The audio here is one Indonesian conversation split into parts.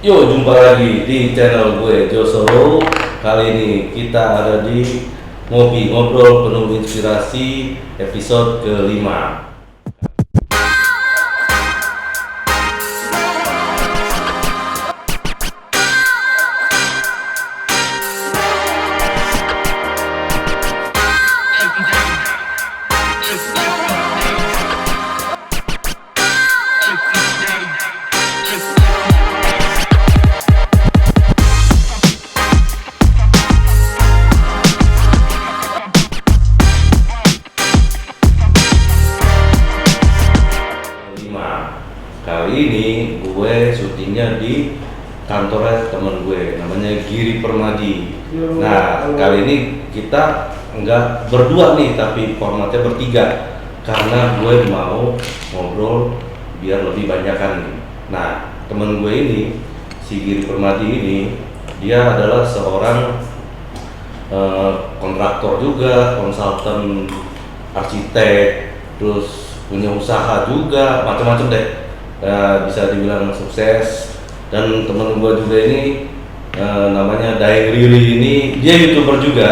Yo, jumpa lagi di channel gue Josoro. Kali ini kita ada di Ngopi Ngobrol Penuh Inspirasi episode kelima. Kali ini gue syutingnya di kantornya temen gue, namanya Giri Permadi. Nah, kali ini kita nggak berdua nih, tapi formatnya bertiga, karena gue mau ngobrol biar lebih banyakan nih. Nah, temen gue ini, si Giri Permadi ini, dia adalah seorang kontraktor juga, konsultan arsitek, terus punya usaha juga, macam-macam deh. Bisa dibilang sukses. Dan temen gue juga ini namanya Daeng Riri ini, dia YouTuber juga,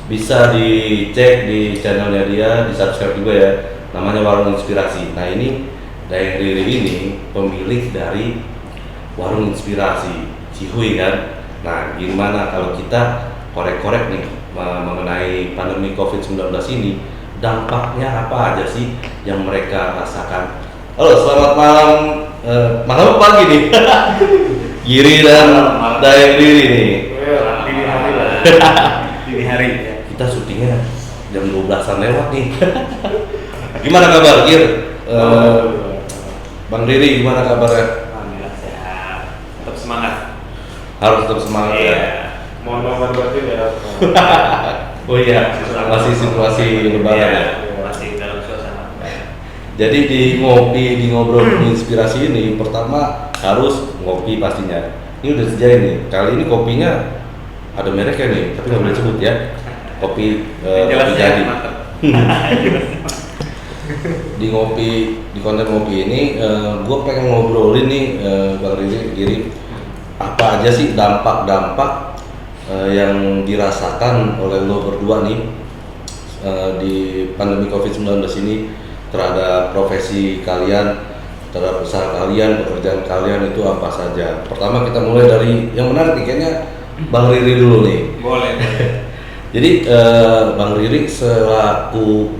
bisa dicek di channelnya dia, di subscribe juga ya, namanya Warung Inspirasi. Nah, ini Daeng Riri ini pemilik dari Warung Inspirasi Cihuy kan. Nah, gimana kalau kita korek-korek nih mengenai pandemi COVID-19 ini, dampaknya apa aja sih yang mereka rasakan. Halo, selamat malam, malam pagi nih. Giri dan Daeng Riri nih. Dini hari lah. Dini hari. Kita syutingnya jam 12-an lewat nih. Gimana kabar, Gir? Bang Riri, gimana kabarnya? Alhamdulillah sehat. Tetap semangat. Harus tetap semangat ya. Mohon maaf batin ya. Oh iya, masih situasi lebaran ya. Masih dalam suasana. Jadi di ngobrol inspirasi ini, pertama harus ngopi pastinya. Ini udah sejain nih. Kali ini kopinya ada mereknya nih, tapi nggak boleh sebut ya. Kopi kopi jadi. Di konten ngopi ini, gue pengen ngobrolin nih, Bang Giri, apa aja sih dampak-dampak yang dirasakan oleh lo berdua nih di pandemi COVID-19 ini terhadap profesi kalian, terhadap usaha kalian, pekerjaan kalian itu apa saja. Pertama kita mulai dari yang menarik nih, kayaknya Bang Riri dulu nih. Boleh. Jadi Bang Riri selaku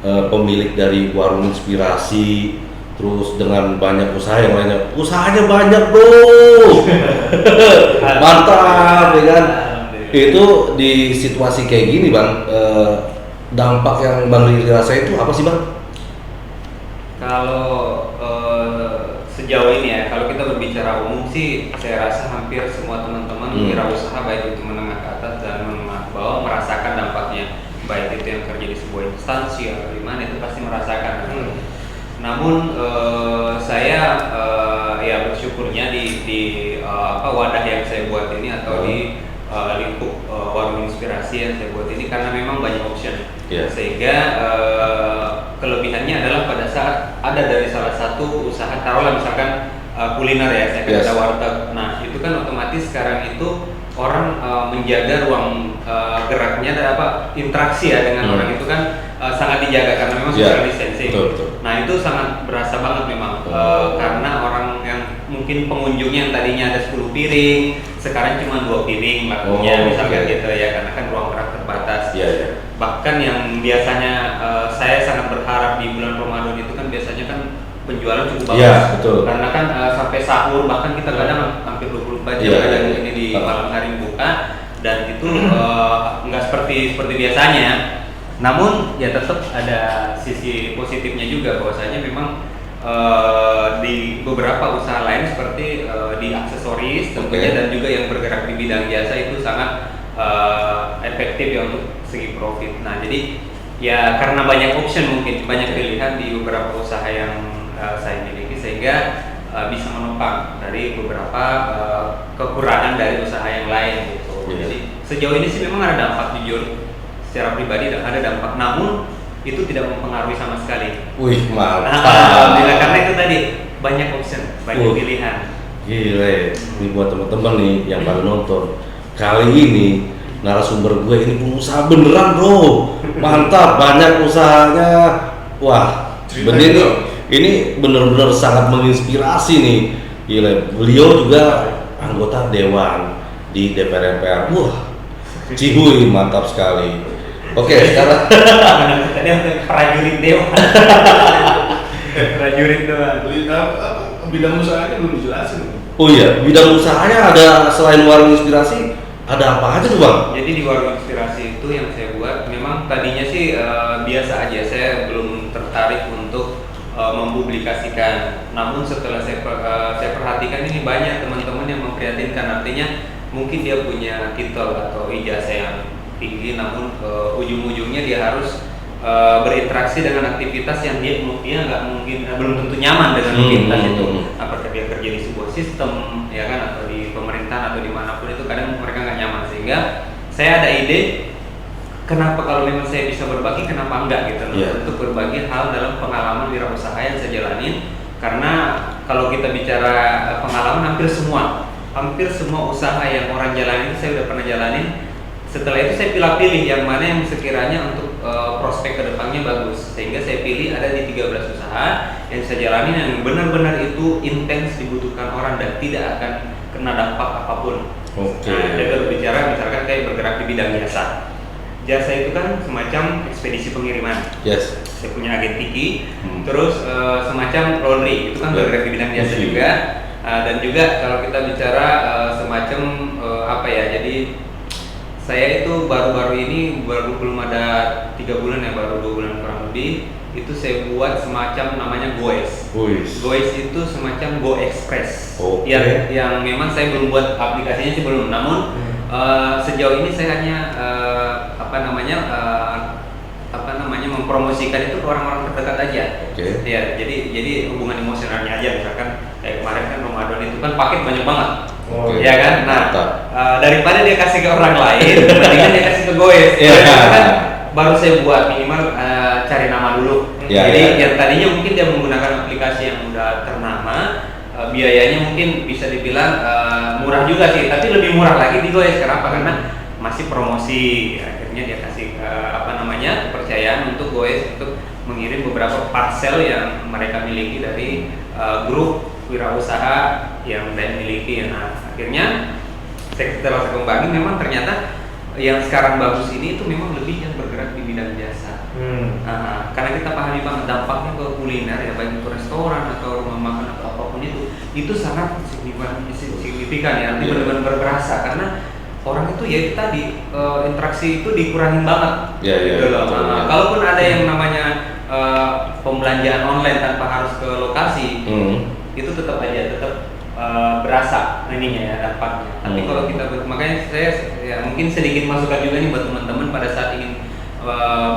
pemilik dari Warung Inspirasi, terus dengan banyak usaha yang lainnya, usahanya banyak bro. Mantap ya kan. Itu di situasi kayak gini Bang, dampak yang Bang Riri rasa itu apa sih Bang? Kalau sejauh ini ya, kalau kita berbicara umum sih, saya rasa hampir semua teman-teman wirausaha baik itu menengah ke atas dan menengah ke bawah merasakan dampaknya, baik itu yang kerja di sebuah instansi atau di mana, itu pasti merasakan. Namun saya ya bersyukurnya di wadah yang saya buat ini atau di lingkup Warung Inspirasi yang saya buat ini, karena memang banyak option. Sehingga kelebihannya adalah pada saat ada dari salah satu usaha, taruhlah misalkan kuliner ya, saya kan ada warteg. Nah, itu kan otomatis sekarang itu orang menjaga ruang geraknya dan interaksi ya dengan orang itu kan sangat dijaga karena memang social distancing. Nah, itu sangat berasa banget memang karena orang yang mungkin pengunjungnya yang tadinya ada 10 piring sekarang cuma 2 piring lakunya, misalkan gitu ya, karena kan ruang gerak terbatas. Bahkan yang biasanya saya sangat berharap di bulan Ramadan itu kan biasanya kan penjualan cukup bagus. Karena kan sampai sahur, bahkan kita kadang hampir 24 jam ada ini di malam hari buka, dan itu nggak seperti biasanya. Namun ya tetap ada sisi positifnya juga, bahwasanya memang di beberapa usaha lain seperti di aksesoris tentunya dan juga yang bergerak di bidang jasa itu sangat efektif ya untuk segi profit. Nah, jadi ya karena banyak option, mungkin banyak pilihan di beberapa usaha yang saya miliki, sehingga bisa menopang dari beberapa kekurangan dari usaha yang lain gitu. Jadi sejauh ini sih memang ada dampak, jujur secara pribadi ada dampak, namun itu tidak mempengaruhi sama sekali. Wih, mantap. Alhamdulillah, karena itu tadi banyak option, banyak pilihan. Gile, ini buat teman-teman nih yang pada nonton. Kali ini narasumber gue ini pengusaha beneran bro, mantap, banyak usahanya. Wah, bener nih, ini bener-bener sangat menginspirasi nih. Gile, beliau juga anggota dewan di DPR MPR. Wah, cihuy, mantap sekali. Oke, sekarang tadi prajurit dewan. Prajurit doang. Bidang usahanya belum dijelasin. oh iya, bidang usahanya ada selain warung inspirasi, ada apa aja tuh bang? Jadi di warung inspirasi itu yang saya buat, memang tadinya sih biasa aja, saya belum tertarik untuk mempublikasikan. Namun setelah saya perhatikan ini banyak teman-teman yang memprihatinkan, artinya mungkin dia punya titel atau ijazah yang tinggi, namun ujung-ujungnya dia harus berinteraksi dengan aktivitas yang dia nggak mungkin belum tentu nyaman dengan aktivitas itu. Apakah dia kerja di sebuah sistem, ya kan, atau di pemerintahan atau dimanapun itu kadang mereka nggak nyaman. Sehingga saya ada ide, kenapa kalau memang saya bisa berbagi, kenapa enggak gitu loh, untuk berbagi hal dalam pengalaman wirausaha yang saya jalanin. Karena kalau kita bicara pengalaman, hampir semua usaha yang orang jalanin saya udah pernah jalanin. Setelah itu saya pilih-pilih yang mana yang sekiranya untuk prospek kedepannya bagus, sehingga saya pilih ada di 13 usaha yang saya jalani yang benar-benar itu intens dibutuhkan orang dan tidak akan kena dampak apapun. Nah, saya berbicara misalkan kayak bergerak di bidang jasa. Jasa itu kan semacam ekspedisi pengiriman. Saya punya agen tiki, terus semacam laundry itu kan bergerak di bidang jasa juga. Dan juga kalau kita bicara semacam apa ya, jadi saya itu baru-baru ini belum ada 3 bulan ya, baru 2 bulan kurang lebih itu saya buat semacam namanya Goes. Goes itu semacam Go Express. Yang memang saya belum buat aplikasinya sih belum, namun sejauh ini saya hanya mempromosikan itu ke orang-orang terdekat aja. Ya, jadi hubungan emosionalnya aja, misalkan kayak kemarin kan Ramadan itu kan paket banyak banget. Ya kan, nah daripada dia kasih ke orang lain, mendingan dia kasih ke Goes. Kan baru saya buat minimal cari nama dulu. Jadi yang tadinya mungkin dia menggunakan aplikasi yang udah ternama, biayanya mungkin bisa dibilang murah juga sih, tapi lebih murah lagi di Goes. Kenapa? Karena masih promosi. Akhirnya dia kasih kepercayaan untuk Goes untuk mengirim beberapa parcel yang mereka miliki dari grup wirausaha yang saya miliki. Nah, akhirnya setelah saya kembangin, memang ternyata yang sekarang bagus ini itu memang lebih yang bergerak di bidang jasa. Karena kita pahami banget dampaknya ke kuliner ya, baik itu restoran atau rumah makan atau apapun itu sangat signifikan ya, nanti benar-benar berasa karena orang itu ya itu tadi interaksi itu dikurangin banget. Kalaupun ada yang namanya pembelanjaan online tanpa harus ke lokasi, itu tetap berasa ininya ya, dampaknya. Tapi kalau kita makanya saya ya mungkin sedikit masukan juga nih buat teman-teman pada saat ingin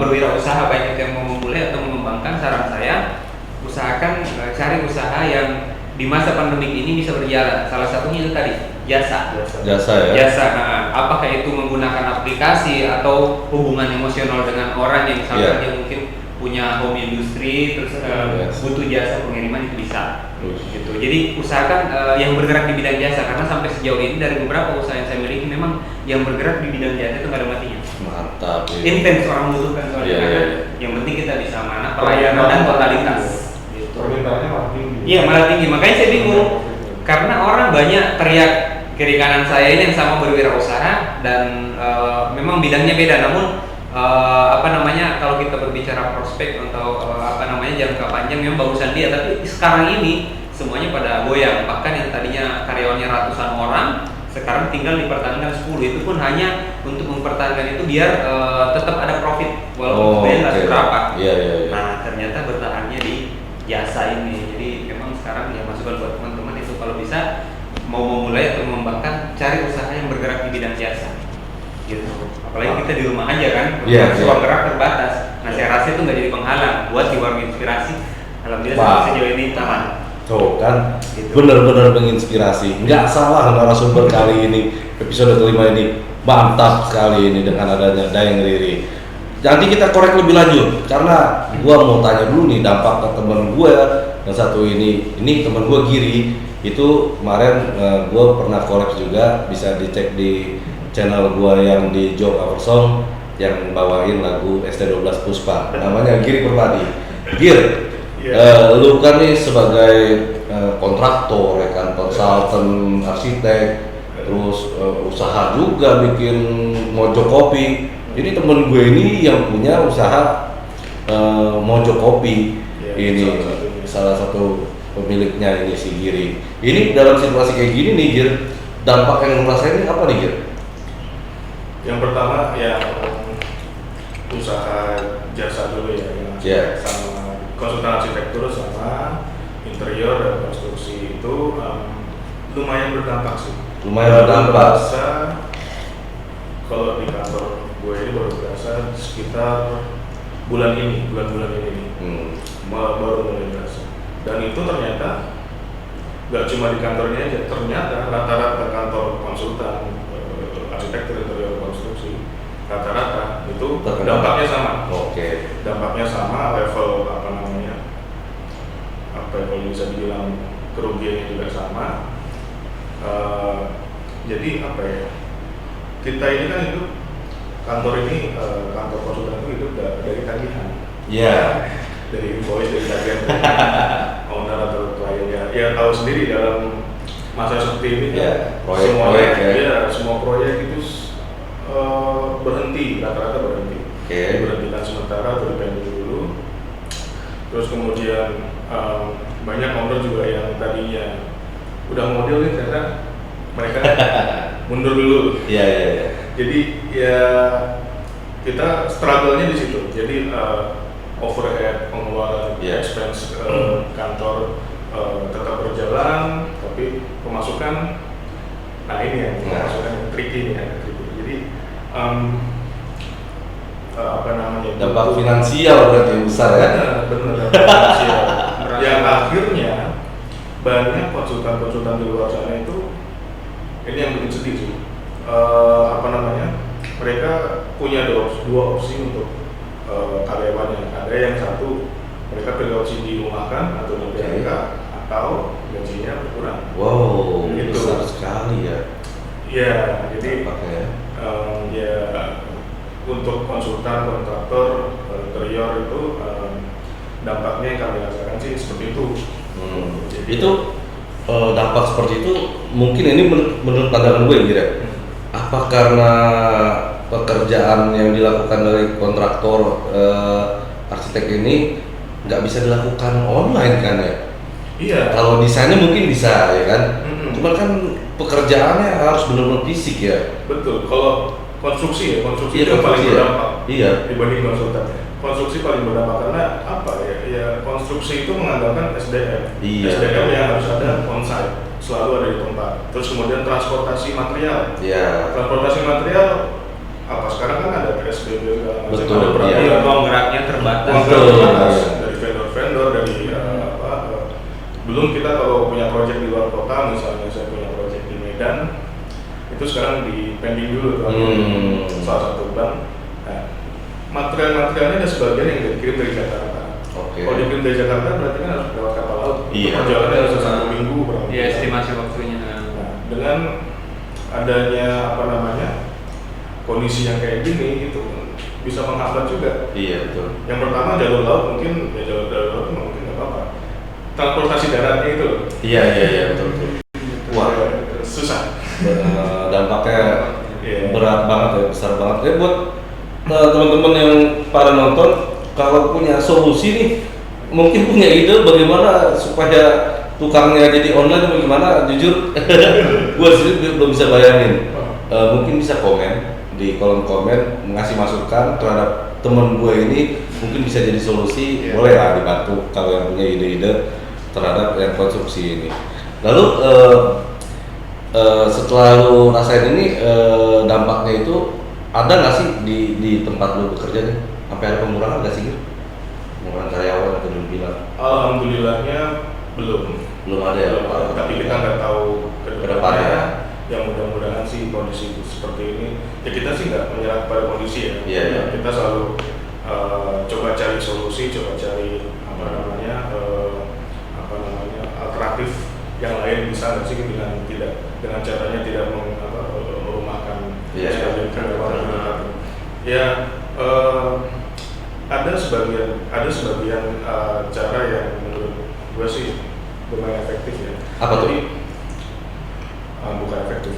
berwirausaha, baik itu yang mau memulai atau mengembangkan, saran saya usahakan cari usaha yang di masa pandemi ini bisa berjalan. Salah satunya itu tadi jasa ya. Nah, apakah itu menggunakan aplikasi atau hubungan emosional dengan orang yang misalkan dia mungkin punya home industry terus butuh jasa pengiriman, itu bisa. Gitu. Jadi usahakan yang bergerak di bidang jasa, karena sampai sejauh ini dari beberapa usaha yang saya miliki memang yang bergerak di bidang jasa itu nggak ada matinya. Mantap. Intens orang butuhkan soalnya. Yang penting kita bisa mana pelayanan dan totalitas. Permintaannya malah tinggi. Iya, malah tinggi. Makanya saya bingung karena orang banyak teriak kiri kanan saya ini yang sama berwirausaha dan memang bidangnya beda, namun kalau kita berbicara prospek atau jangka panjang memang bagusan dia, tapi sekarang ini semuanya pada goyang. Bahkan yang tadinya karyawannya ratusan orang sekarang tinggal dipertahankan 10, itu pun hanya untuk mempertahankan itu biar tetap ada profit walaupun nggak seberapa. Nah, ternyata bertahannya di jasa ini. Jadi memang sekarang ya masukan buat teman-teman itu kalau bisa mau memulai atau mengembangkan, cari usaha yang bergerak di bidang jasa. Gitu. Apalagi kita di rumah aja kan, ruang gerak terbatas. Nah, saya rasa itu nggak jadi penghalang buat di warung inspirasi. Alhamdulillah sampai sejauh ini aman. Tuh kan, benar-benar menginspirasi. Nggak salah narasumber kali ini, episode kelima ini mantap sekali ini dengan adanya Daeng Riri. Nanti kita korek lebih lanjut karena gua mau tanya dulu nih dampak ke teman gua yang satu ini teman gua Giri. Itu kemarin gue pernah collab juga, bisa dicek di channel gue yang di Job Our Song yang bawain lagu ST12 Puspa, namanya Giri Permadi. Gir, lu kan nih sebagai kontraktor, ya kan, konsultan, arsitek, terus usaha juga bikin mojok kopi. Jadi temen gue ini yang punya usaha mojok kopi, ini salah satu pemiliknya ini si Giri. Ini dalam situasi kayak gini nih Gir, dampak yang lu rasain ini apa nih Gir? Yang pertama ya usaha jasa dulu ya, sama konsultan arsitektur sama interior dan konstruksi itu lumayan berdampak sih. Lumayan berdampak. Kalau di kantor gue ini baru berasa sekitar bulan ini nih. Baru mulai berasa. Dan itu ternyata nggak cuma di kantornya aja, ternyata rata-rata kantor konsultan arsitektur interior konstruksi rata-rata itu dampaknya sama. Dampaknya sama, level kalau bisa dibilang kerugiannya juga sama. Jadi kita ini kan hidup kantor konsultan itu hidup dari tagihan. Dari invoice, dari tagihan owner atau klien ya tahu sendiri dalam masa seperti ini semua proyek itu berhenti, rata-rata berhenti. Berhentikan sementara atau dipending dulu. Terus kemudian banyak owner juga yang tadinya udah model nih, ternyata mereka mundur dulu. Jadi ya kita struggle-nya di situ. Jadi overhead, pengeluaran, expense kantor tetap berjalan, tapi pemasukan, nah ini yang pemasukan yang tricky nih, Jadi dampak finansial berarti besar ya? Benar, finansial. Yang akhirnya banyak konsultan di luar sana itu, ini yang bikin sedih sih. Mereka punya dua opsi untuk karyawannya. Ada yang satu, mereka pilih opsi dirumahkan atau di PHK atau gajinya berkurang. Wow, gitu. Besar sekali ya. Jadi untuk konsultan, kontraktor, interior itu dampaknya yang kami rasakan sih seperti itu. Itu dampak seperti itu mungkin ini menurut pandangan gue gitu ya. Apa karena pekerjaan yang dilakukan dari kontraktor arsitek ini nggak bisa dilakukan online kan ya? Kalau desainnya mungkin bisa ya kan? Cuman kan pekerjaannya harus benar-benar fisik ya. Betul. Kalau konstruksi itu paling berdampak dibanding konsultan. Konstruksi paling berdampak karena konstruksi itu mengandalkan SDM. SDM yang harus ada on-site, selalu ada di tempat. Terus kemudian transportasi material. Transportasi material sekarang kan ada PSBB segala macam, ada peraturan. Ruang geraknya terbatas. Dari vendor-vendor, dari belum kita kalau punya proyek di luar kota, misalnya saya punya proyek di Medan, itu sekarang di pending dulu salah satu bank. Material-materialnya ada sebagian yang dikirim dari Jakarta. Kalau dikirim dari Jakarta berarti kan harus lewat kapal laut. Perjalanannya harus 1 minggu berapa? Estimasi waktunya. Dengan adanya kondisi yang kayak gini itu bisa menghambat juga. Betul. Yang pertama jalur laut mungkin nggak apa-apa. Transportasi daratnya itu. Betul. Wah, susah. Dampaknya berat banget ya, besar banget. Buat teman-teman yang para nonton, kalau punya solusi nih, mungkin punya ide bagaimana supaya tukangnya jadi online atau gimana? Jujur, gue sendiri belum bisa bayangin. Mungkin bisa komen di kolom komen, mengasih masukan terhadap teman gue ini, mungkin bisa jadi solusi. Boleh lah dibantu kalau yang punya ide-ide terhadap yang konstruksi ini. Lalu setelah lu rasain ini, dampaknya itu ada nggak sih di tempat lu bekerja nih? Sampai ada pengurangan nggak sih? Pengurangan karyawan atau belum bilang? Alhamdulillahnya belum ada ya. Tapi kita nggak tahu ke depannya. Yang mudah-mudahan sih kondisi seperti ini, ya kita sih nggak menyerah pada kondisi ya. Kita selalu coba cari solusi, coba cari alternatif yang lain bisa sih dengan caranya tidak merumahkan sebagian karyawan. Ya, ada sebagian cara yang menurut gue sih lumayan efektif ya. Apa tuh? Bukan efektif,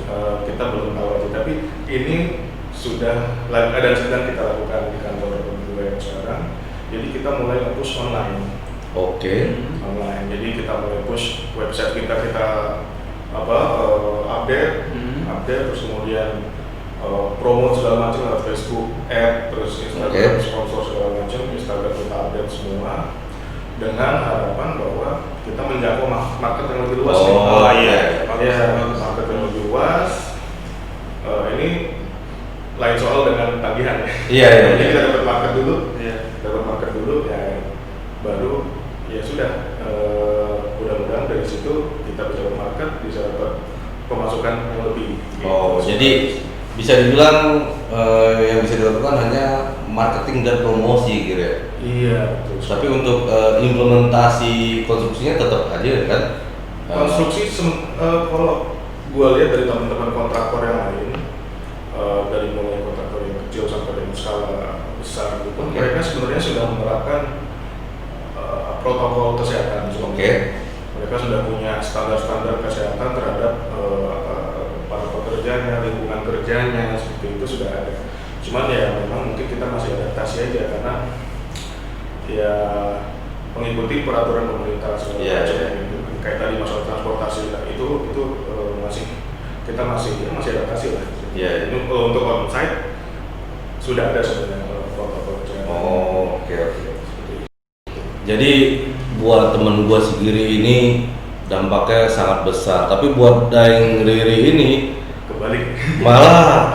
kita belum tahu aja. Tapi ini sudah ada sedang kita lakukan di kantor gue yang sekarang. Jadi kita mulai nge-push online. Oke. Online. Jadi kita mulai push website kita update, terus kemudian promote segala macam lewat Facebook, Ad, terus Instagram sponsor segala macam, Instagram kita update semua dengan harapan bahwa kita menjangkau market yang lebih luas. Market yang lebih luas. Ini lain soal dengan tagihan ya. Jadi kita dapat market dulu, ya baru ya sudah. Mudah-mudahan dari situ kita bisa market, bisa dapat pemasukan yang lebih. Jadi bisa dibilang yang bisa dilakukan hanya marketing dan promosi gitu ya. Iya, betul. Tapi untuk implementasi konstruksinya tetap aja kan? Konstruksi kalau gue lihat dari teman-teman kontraktor yang lain, dari mulai kontraktor yang kecil sampai dengan skala besar gitu, mereka sebenarnya sudah menerapkan protokol kesehatan. Mereka sudah punya standar-standar kesehatan terhadap para pekerjanya, lingkungan kerjanya, seperti itu sudah ada. Cuman ya memang mungkin kita masih adaptasi aja karena ya mengikuti peraturan pemerintah segala macam gitu. Kayak tadi masalah transportasi itu kita masih adaptasi lah. Untuk onsite sudah ada sebenarnya protokol kesehatan. Oke. Jadi buat temen gua si Giri ini dampaknya sangat besar, tapi buat Daeng Riri ini kebalik, malah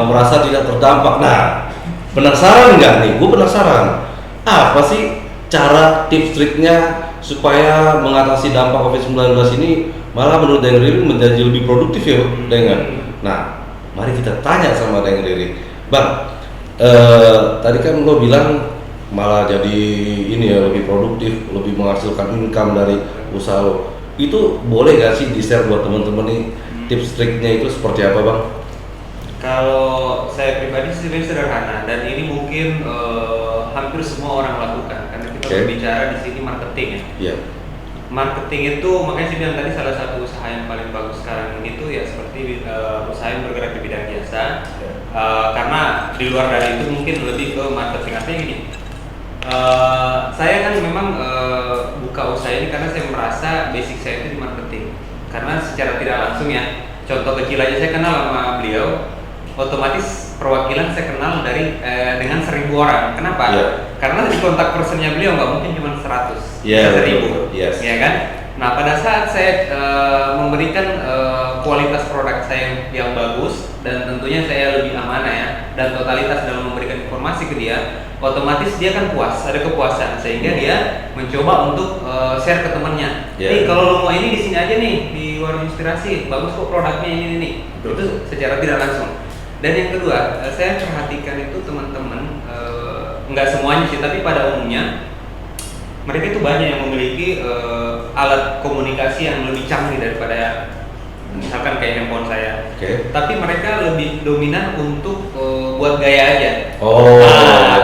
merasa tidak terdampak. Nah, penasaran nggak nih? Gue penasaran apa sih cara tips triknya supaya mengatasi dampak COVID-19 ini malah menurut Daeng Riri menjadi lebih produktif ya dengan. Nah, mari kita tanya sama Daeng Riri. Bang, tadi kan lo bilang malah jadi ini ya lebih produktif, lebih menghasilkan income dari usaha lo. Itu boleh gak sih di-share buat teman-teman nih tips triknya itu seperti apa, Bang? Kalau saya pribadi sebenarnya sederhana dan ini mungkin hampir semua orang lakukan karena kita berbicara di sini marketing ya. Marketing itu makanya saya bilang tadi salah satu usaha yang paling bagus sekarang ini tuh ya seperti usaha yang bergerak di bidang jasa. Karena di luar dari itu mungkin lebih ke marketing. Artinya gini, saya kan memang buka usaha ini karena saya merasa basic saya itu di marketing. Karena secara tidak langsung ya, contoh kecil aja saya kenal sama beliau, otomatis perwakilan saya kenal dari dengan 1.000 orang. Kenapa? Karena di kontak personnya beliau nggak mungkin cuma 100, 1.000, ya kan? Nah pada saat saya memberikan kualitas produk saya yang bagus dan tentunya saya lebih amanah ya dan totalitas dalam memberikan informasi ke dia, otomatis dia kan puas, ada kepuasan sehingga dia mencoba untuk share ke temannya. Nih kalau lo mau ini di sini aja nih di Warung Inspirasi, bagus kok produknya ini nih. Itu secara tidak langsung. Dan yang kedua, saya perhatikan itu teman-teman nggak semuanya sih, tapi pada umumnya mereka itu banyak yang memiliki alat komunikasi yang lebih canggih daripada misalkan kayak handphone saya. Tapi mereka lebih dominan untuk buat gaya aja.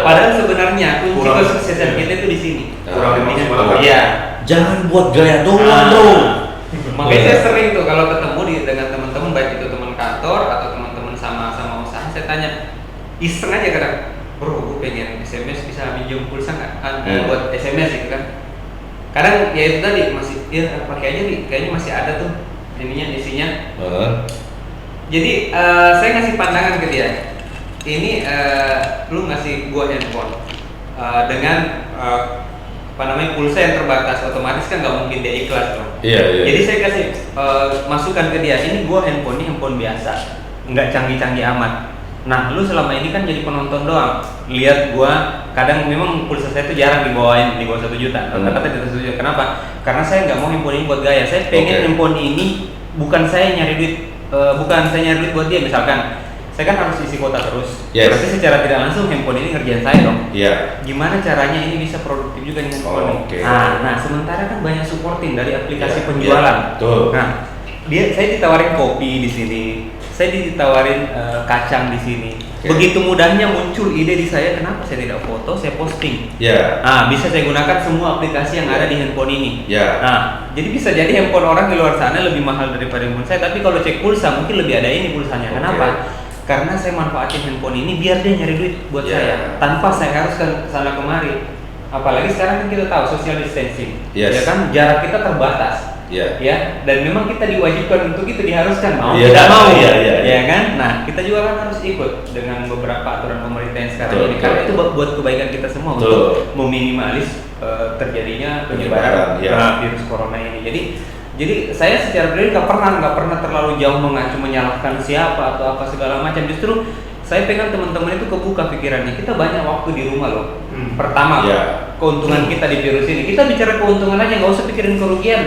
Padahal sebenarnya kunci kesuksesan kita itu di sini. Jangan buat gaya doang, bro. Makanya saya sering tuh kalau ketemu dengan teman-teman, baik itu teman kantor atau teman-teman sama usaha, saya tanya iseng aja kadang, bro, gue pengen SMS bisa minjem pulsa nggak? Buat SMS gitu kan. Kadang ya itu tadi masih pakai aja nih, kayaknya masih ada tuh isinya. Jadi saya ngasih pandangan ke dia. Ini lu ngasih gua handphone dengan pulsa yang terbatas, otomatis kan nggak mungkin dia ikhlas dong. Jadi saya kasih masukan ke dia, ini gua handphone biasa, nggak canggih-canggih amat. Nah, lu selama ini kan jadi penonton doang. Lihat gua, kadang memang pulsa saya itu jarang di bawah 1 juta. Kata di atas 1 juta. Kenapa? Karena saya nggak mau handphone ini buat gaya. Saya pengen handphone ini bukan saya nyari duit buat dia. Misalkan saya kan harus isi kuota terus. Berarti secara tidak langsung handphone ini ngerjain saya dong. Gimana caranya ini bisa produktif juga dengan handphone ini? Nah, sementara kan banyak supporting dari aplikasi penjualan. Nah, saya ditawarin kopi di sini, saya ditawarin kacang di sini. Oke. Begitu mudahnya muncul ide di saya, kenapa saya tidak foto, saya posting. Ya. Bisa saya gunakan semua aplikasi yang ada di handphone ini. Ya. Jadi bisa jadi handphone orang di luar sana lebih mahal daripada handphone saya, tapi kalau cek pulsa mungkin lebih ada ini pulsanya. Oke. Kenapa? Karena saya manfaatin handphone ini biar dia nyari duit buat Ya. saya, tanpa saya harus ke sana kemari. Apalagi sekarang kan kita tahu social distancing, Yes. ya kan, jarak kita terbatas. Ya. Ya, dan memang kita diwajibkan untuk itu, diharuskan mau Iya, tidak mau, iya, iya, iya. ya kan. Nah, kita juga kan harus ikut dengan beberapa aturan pemerintah yang sekarang Betul, ini, karena betul. itu buat kebaikan kita semua Betul. untuk meminimalis terjadinya penyebaran Penyebaran, ya. virus corona ini. Jadi saya secara pribadi nggak pernah terlalu jauh mengacu menyalahkan siapa atau apa segala macam. Justru saya pengen teman-teman itu kebuka pikirannya. Kita banyak waktu di rumah loh. Pertama, Ya. keuntungan kita di virus ini. Kita bicara keuntungan aja, nggak usah pikirin kerugian.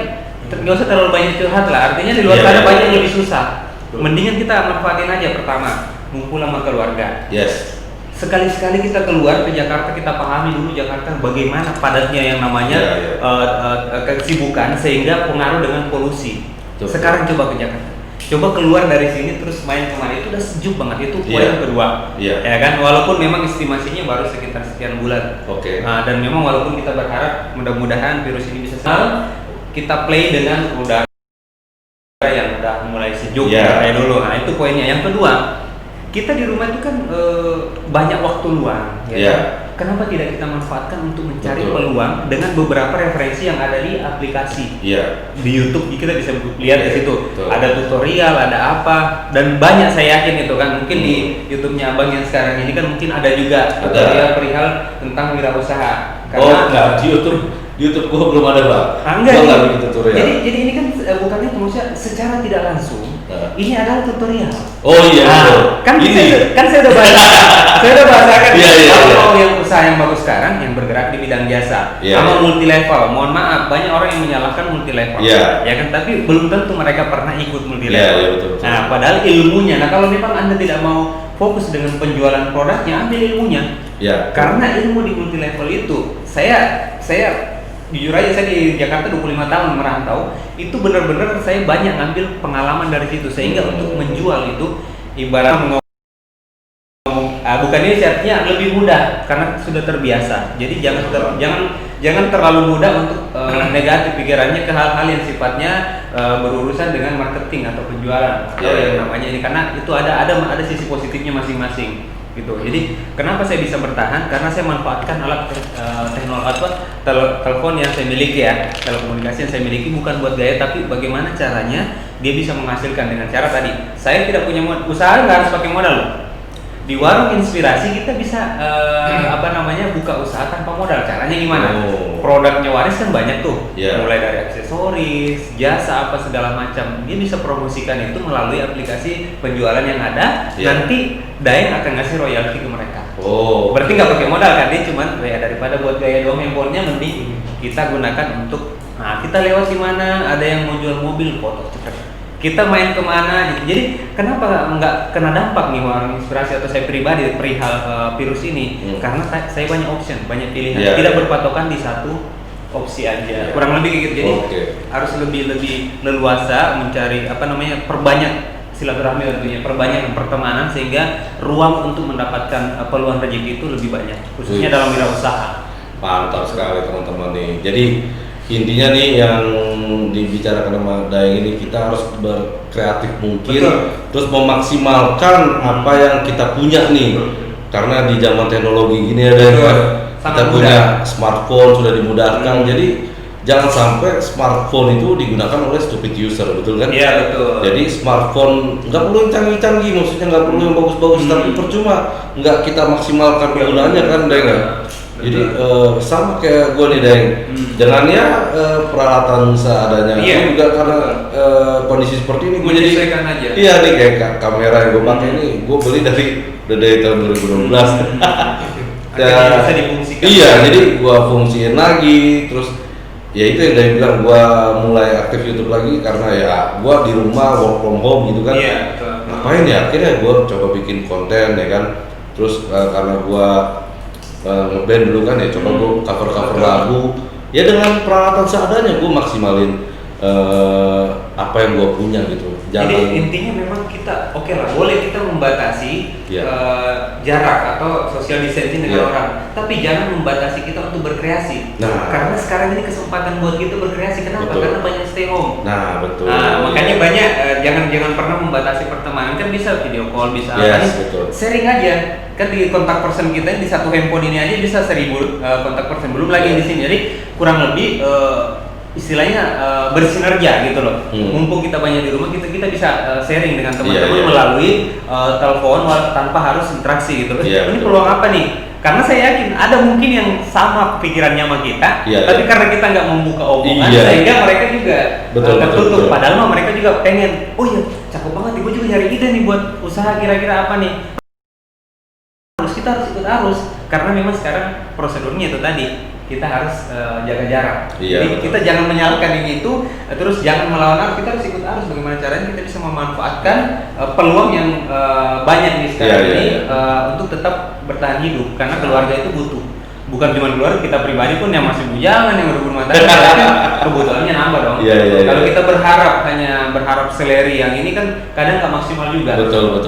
Nggak usah terlalu banyak curhat lah. Artinya di luar Ya, sana ya, banyak ya. yang lebih susah. Betul. Mendingan kita manfaatin aja pertama, ngumpul sama keluarga. Yes. Sekali-sekali kita keluar ke Jakarta, kita pahami dulu Jakarta bagaimana padatnya yang namanya Ya, kesibukan sehingga pengaruh dengan polusi. Betul. Sekarang coba ke Jakarta. Coba keluar dari sini terus main kemana, itu udah sejuk banget, itu poin Iya. kedua. Iya. Ya kan, walaupun memang estimasinya baru sekitar sekian bulan. Oke. Dan memang walaupun kita berharap mudah-mudahan virus ini bisa selesai, kita play dengan udara yang udah mulai sejuk Iya. kayak dulu. Nah, itu poinnya. Yang kedua, kita di rumah itu kan banyak waktu luang, ya Iya. kan? Kenapa tidak kita manfaatkan untuk mencari Betul. peluang dengan beberapa referensi yang ada di aplikasi? Iya. Di YouTube kita bisa lihat di situ. Betul. Ada tutorial, ada apa, dan banyak saya yakin itu kan. Mungkin di YouTube-nya Abang yang sekarang ini kan mungkin ada juga tutorial perihal tentang wirausaha. Enggak, di YouTube gua belum ada, Bang. Enggak, Gua ini- nggak bikin tutorial. jadi ini kan bukannya maksudnya secara tidak langsung. Ini adalah tutorial. Oh iya, betul. Kan Ini. saya udah bahas, saya udah bahasakan. Iya, iya, Kalau iya. mau yang usaha yang bagus sekarang yang bergerak di bidang jasa, Iya, sama iya. multi level. Mohon maaf, banyak orang yang menyalahkan multi level. Iya. Ya kan, tapi belum tentu mereka pernah ikut multi Iya, level. iya, betul, betul. Nah, padahal ilmunya. Nah, kalau memang Anda tidak mau fokus dengan penjualan produknya, ambil ilmunya. Ya. Karena ilmu di multi level itu, saya jujur aja, saya di Jakarta 25 tahun merantau, itu benar-benar saya banyak ngambil pengalaman dari situ, sehingga untuk menjual itu ibarat ngomong, bukan ini artinya lebih mudah karena sudah terbiasa. Jadi jangan terlalu mudah untuk negatif pikirannya ke hal-hal yang sifatnya berurusan dengan marketing atau penjualan atau Ya. yang namanya ini, karena itu ada sisi positifnya masing-masing gitu. Jadi kenapa saya bisa bertahan? Karena saya manfaatkan alat teknologi telepon yang saya miliki, ya, telekomunikasi yang saya miliki, bukan buat gaya, tapi bagaimana caranya dia bisa menghasilkan dengan cara tadi. Saya tidak punya usaha, nggak harus pakai modal loh. Di warung inspirasi kita bisa buka usaha tanpa modal. Caranya gimana? Oh. Produknya Waris kan banyak tuh, Yeah. mulai dari aksesoris, jasa apa segala macam. Dia bisa promosikan itu melalui aplikasi penjualan yang ada. Yeah. Nanti Daeng akan ngasih royalti ke mereka. Oh. Berarti nggak pakai modal kan? Dia cuman ya daripada buat gaya doang handphonenya, mending kita gunakan untuk kita lewat di mana ada yang mau jual mobil, foto cepet. Kita main kemana gitu. Jadi kenapa nggak kena dampak nih warung inspirasi atau saya pribadi perihal virus ini? Karena saya banyak option, banyak pilihan, Yeah. tidak berpatokan di satu opsi aja. Yeah. Kurang lebih gitu. Jadi Oke. harus lebih leluasa mencari perbanyak silaturahmi tentunya, perbanyak pertemanan sehingga ruang untuk mendapatkan peluang rezeki itu lebih banyak, khususnya Wih. dalam wirausaha. Mantap sekali teman-teman nih. Jadi intinya nih yang dibicarakan sama Daeng ini, kita harus berkreatif mungkin. Betul. Terus memaksimalkan apa yang kita punya nih. Karena di zaman teknologi gini ada Betul. kan, Sangat kita mudah. punya smartphone sudah dimudahkan. Jadi jangan sampai smartphone itu digunakan oleh stupid user, betul kan? Iya, betul. Jadi smartphone nggak perlu yang canggih-canggih, maksudnya nggak perlu yang bagus-bagus, tapi percuma nggak kita maksimalkan penggunaannya kan, Daeng ya? Jadi sama kayak gue nih, Daeng. Jangan ya peralatan seadanya. Iya. Gue juga karena kondisi seperti ini gue jadi Menyesuaikan aja. Iya nih kayak kamera yang gue pakai ini gue beli dari tahun 2012. Akhirnya bisa difungsikan. Iya, jadi gue fungsiin lagi, terus ya itu yang dari bilang gue mulai aktif YouTube lagi karena ya gue di rumah work from home gitu kan. Iya, betul. Ngapain ya? Akhirnya gue coba bikin konten ya kan. Terus karena gue ngeband dulu kan ya, coba gue cover Betul. lagu. Ya dengan peralatan seadanya gue maksimalin apa yang gue punya gitu. Jadi intinya memang kita oke lah, boleh kita membatasi jarak atau social distancing dengan orang, tapi jangan membatasi kita untuk berkreasi. Karena sekarang ini kesempatan buat kita berkreasi. Kenapa? Karena banyak stay home. Nah, betul. Makanya banyak jangan pernah membatasi pertemanan, kan bisa video call, bisa sharing aja. Kan di kontak person kita di satu handphone ini aja bisa 1000 kontak person, belum lagi di sini. Jadi kurang lebih istilahnya bersinergia gitu loh. Mumpung kita banyak di rumah, kita bisa sharing dengan teman-teman melalui telepon tanpa harus interaksi gitu loh. Ini peluang apa nih? Karena saya yakin ada mungkin yang sama pikirannya sama kita, tapi karena kita nggak membuka omongan, sehingga mereka juga tertutup. Padahal mereka juga pengen, oh iya cakep banget, gue juga nyari ide nih buat usaha kira-kira apa nih. Kita harus ikut arus, karena memang sekarang prosedurnya itu tadi. Kita harus jaga jarak. Jadi kita jangan menyalahkan yang itu, terus jangan melawan arus. Kita harus ikut arus. Bagaimana caranya kita bisa memanfaatkan peluang yang banyak nih sekarang ini untuk tetap bertahan hidup. Karena keluarga itu butuh. Bukan cuma keluarga, kita pribadi pun yang masih bujangan, yang berumah tangga, kebutuhannya nambah dong. Kalau kita hanya berharap seleri yang ini kan kadang nggak maksimal juga. Betul.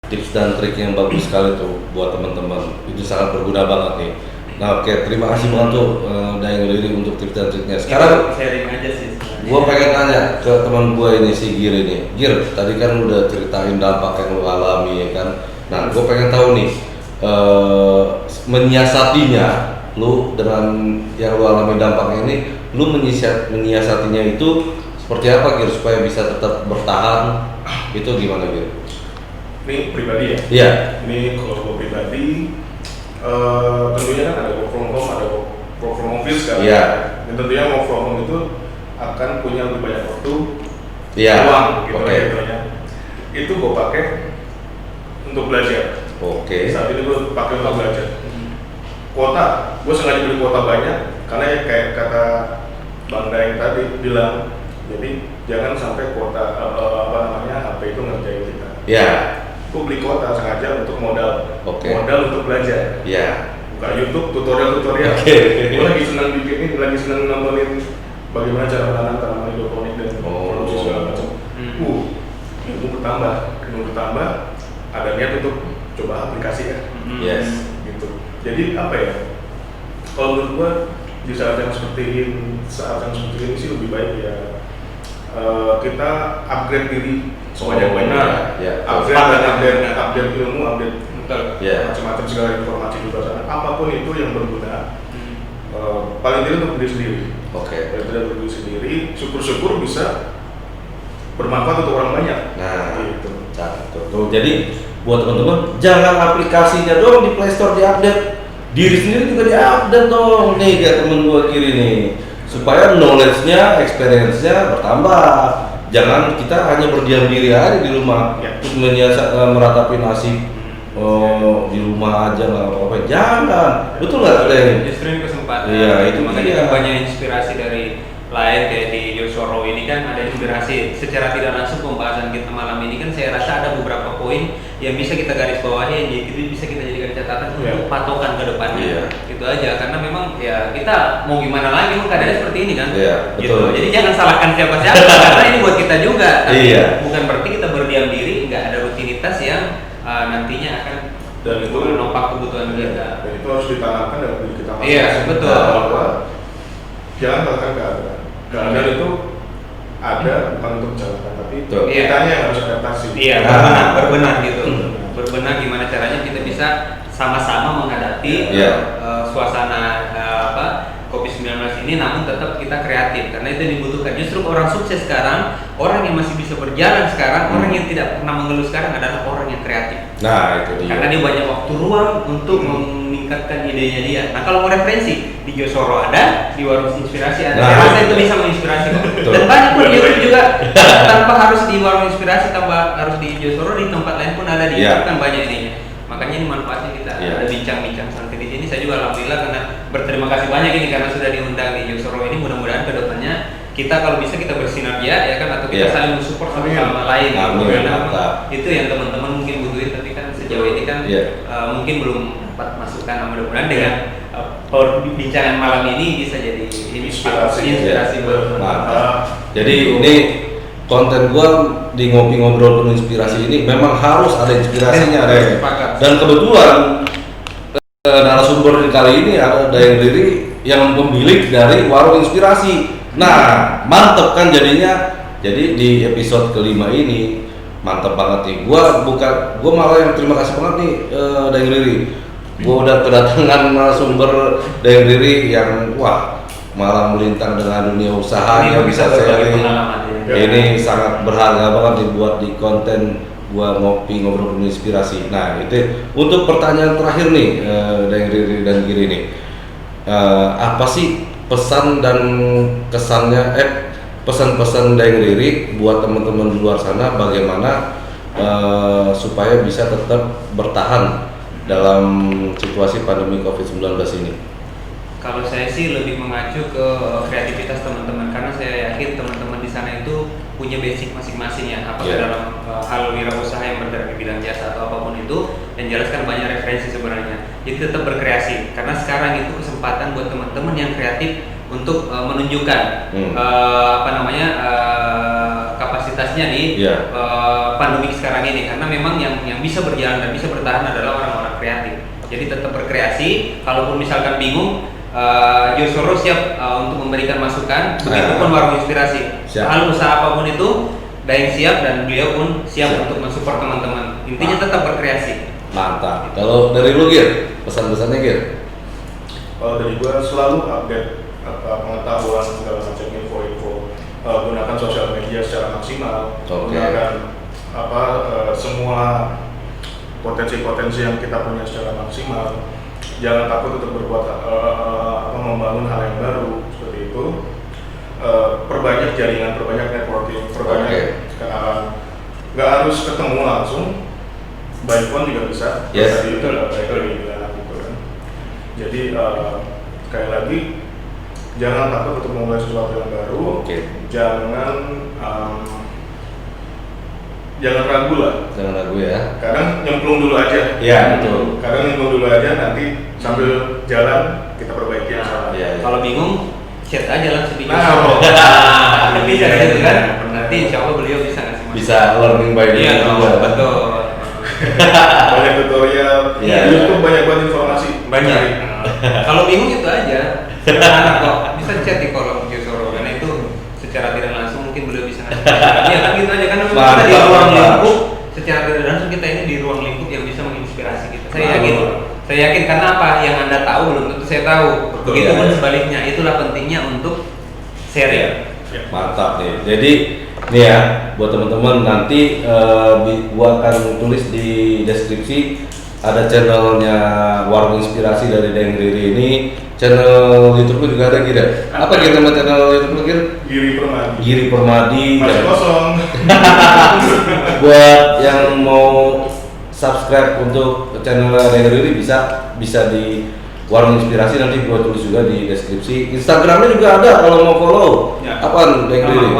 Tips dan trik yang bagus sekali tuh buat teman-teman, itu sangat berguna banget nih. Nah, oke, terima kasih banget tuh udah ngelirik untuk tips dan triknya. Sekarang sharing aja sih. Gua pengen tanya ke teman gua ini si Gir ini. Gir, tadi kan udah ceritain dampak yang lu alami ya kan. Nah, gua pengen tahu nih menyiasatinya, lu dengan yang lu alami dampaknya ini, lu menyiasatinya itu seperti apa Gir supaya bisa tetap bertahan? Itu gimana Gir? Ini pribadi ya? Iya. Ini kalau gue pribadi, tentunya kan ada work from home, ada work from office kan. Iya. Dan tentunya work from home itu akan punya lebih banyak waktu, uang, gitu ya. Itu gue pakai untuk belajar. Saat ini gue pakai untuk belajar. Kuota, gue sengaja beli kuota banyak karena ya kayak kata Bang Daeng tadi bilang, jadi jangan sampai kuota HP itu ngerjain kita. Aku beli kuota sengaja untuk modal untuk belajar. Buka YouTube tutorial. Gue lagi senang bikin ini, lagi senang nontonin bagaimana cara menanam tanaman hidroponik dan produksi segala macam. Ilmu bertambah, ada niat untuk coba aplikasi ya. Gitu. Jadi apa ya? Kalau menurut gue di saat yang seperti ini sih lebih baik ya kita upgrade diri sebanyak-banyaknya, upgrade ilmu, macam-macam segala informasi di luar sana, apapun itu yang berguna, paling tidak untuk diri sendiri. Paling tidak untuk diri sendiri, syukur-syukur bisa bermanfaat untuk orang banyak. Nah, gitu. Tuh, jadi buat teman-teman, jangan aplikasinya dong di Play Store diupdate, diri sendiri juga diupdate dong. Nih kayak temen gua kiri nih, supaya knowledge-nya, experience-nya bertambah. Jangan kita hanya berdiam diri aja di rumah, terus meratapi nasib di rumah aja nggak apa-apa. Jangan, betul nggak Ren? Justru ini kesempatan. Itu makanya banyak inspirasi dari lain kayak di Yosoro ini kan ada inspirasi secara tidak langsung. Pembahasan kita malam ini kan saya rasa ada beberapa poin yang bisa kita garis bawahi, yang itu bisa kita jadikan catatan untuk patokan ke depannya. Itu aja, karena memang ya kita mau gimana lagi, memang keadaannya seperti ini kan. Gitu. Jadi jangan salahkan siapa-siapa karena ini buat kita juga. Tapi bukan berarti kita berdiam diri, nggak ada rutinitas yang nantinya akan dan itu menopang kebutuhan kita. Dan itu harus ditanamkan dalam diri kita masing-masing. Iya, betul. Bahwa jangan bahkan keadaan itu ada bukan untuk menjalankan, tapi kitanya yang harus adaptasi. Berbenah gitu. Berbenah gimana caranya kita bisa sama-sama menghadapi suasana COVID-19 ini, namun tetap kita kreatif karena itu dibutuhkan. Justru orang sukses sekarang, orang yang masih bisa berjalan sekarang, orang yang tidak pernah mengeluh sekarang adalah orang yang kreatif. Nah, itu dia. Karena dia banyak waktu ruang untuk meningkatkan idenya dia. Nah, kalau mau referensi di Yosoro ada, di Warung Inspirasi ada. Saya rasa itu bisa menginspirasi. Dan banyak pun juga tanpa harus di Warung Inspirasi, tanpa harus di Yosoro, di tempat lain pun ada, di kan banyak ininya. Makanya ini manfaatnya kita ada bincang-bincang santai di sini. Saya juga alhamdulillah karena berterima kasih banyak ini karena sudah diundang di Yosoro ini. Mudah-mudahan kedepannya kita kalau bisa kita bersinergia ya kan, atau kita saling mensupport satu sama lain. Itu yang teman-teman mungkin butuhin, tapi kan sejauh ini kan mungkin belum dapat masukan. Mudah-mudahan dengan perbincangan malam ini bisa jadi inspirasi buat Mantap. Jadi ini konten gua di ngopi ngobrol penuh inspirasi ini memang harus ada inspirasinya, Deng. Dan kebetulan narasumber kali ini ada Dayang Riri yang pemilik dari Warung Inspirasi. Nah, mantep kan jadinya. Jadi di episode kelima ini mantep banget nih. Gua malah yang terima kasih banget nih Dayang Riri. Gua udah kedatangan narasumber Dayang Riri yang malah melintang dengan dunia usaha yang bisa sharing. Ini sangat berharga banget dibuat di konten gua ngopi ngobrol penuh inspirasi. Nah, itu untuk pertanyaan terakhir nih Dayang Riri dan Giri nih. Apa sih pesan dan kesannya pesan-pesan Dayang Riri buat teman-teman di luar sana bagaimana supaya bisa tetap bertahan dalam situasi pandemi COVID-19 ini? Kalau saya sih lebih mengacu ke kreativitas teman-teman, karena saya yakin teman-teman di sana itu punya basic masing-masing ya, apakah dalam hal wirausaha yang bergerak di bidang jasa atau apapun itu, dan jelaskan banyak referensi sebenarnya. Jadi tetap berkreasi, karena sekarang itu kesempatan buat teman-teman yang kreatif untuk menunjukkan kapasitasnya di pandemi sekarang ini, karena memang yang bisa berjalan dan bisa bertahan adalah orang-orang kreatif. Jadi tetap berkreasi, kalaupun misalkan bingung, Yosoro siap untuk memberikan masukan, begitupun Warung Inspirasi. Hal usaha apapun itu, Dayang siap dan beliau pun siap untuk mensupport teman-teman. Intinya tetap berkreasi. Mantap. Kalau dari lu Gir, pesan-pesannya Gir? Kalau dari gua selalu update pengetahuan segala macam info-info, gunakan sosial media secara maksimal, gunakan semua potensi-potensi yang kita punya secara maksimal. Jangan takut untuk berbuat membangun hal yang baru seperti itu. Perbanyak jaringan, perbanyak networking, perbanyak kenalan. Nggak harus ketemu langsung, by phone juga bisa. Tadi itu lah dibilang gitu kan. Jadi sekali lagi, jangan takut untuk memulai sesuatu yang baru. Jangan ragu lah. Jangan ragu ya. Kadang nyemplung dulu aja. Iya, betul. Kadang nyemplung dulu aja, nanti sambil jalan kita perbaiki yang salah. Kalau bingung, chat aja langsung di bisa gitu kan. Nanti insya Allah beliau bisa ngasih masukan. Bisa learning by doing juga. Betul. Banyak tutorial. YouTube banyak banget informasi. Banyak. Kalau bingung itu aja. Sederhana kok. Bisa chat di kolom Yosoro, karena itu secara tidak langsung mungkin beliau bisa ngasih. Iya kan gitu aja, karena memang kita di ruang lingkup, secara tidak langsung kita ini di ruang lingkup yang bisa menginspirasi kita. Saya yakin karena apa yang Anda tahu belum tentu saya tahu. Begitupun sebaliknya, itulah pentingnya untuk sharing. Mantap nih. Jadi nih ya, buat teman-teman nanti gua akan tulis di deskripsi ada channelnya Warung Inspirasi dari Dayang Riri ini. Channel YouTube juga ada Giri. Apa gitu nama channel YouTube Giri? Giri Permadi. Masih kosong. Buat yang mau subscribe untuk channel Dayang Riri bisa di Warung Inspirasi, nanti gua tulis juga di deskripsi. Instagramnya juga ada kalau mau follow. Apaan Dayang Riri?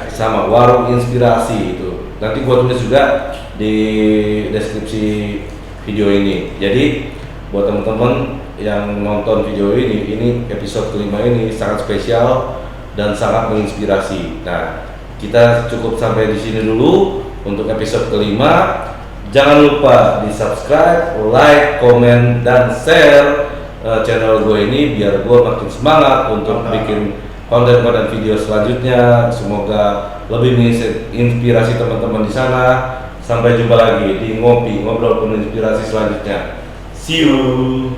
Sama Warung Inspirasi itu. Nanti gua tulis juga di deskripsi video ini. Jadi buat teman-teman yang nonton video ini episode kelima ini sangat spesial dan sangat menginspirasi. Nah, kita cukup sampai di sini dulu untuk episode kelima. Jangan lupa di subscribe, like, komen, dan share channel gue ini biar gue makin semangat untuk bikin konten-konten video selanjutnya. Semoga lebih menginspirasi teman-teman di sana. Sampai jumpa lagi di ngopi ngobrol penuh inspirasi selanjutnya. See you.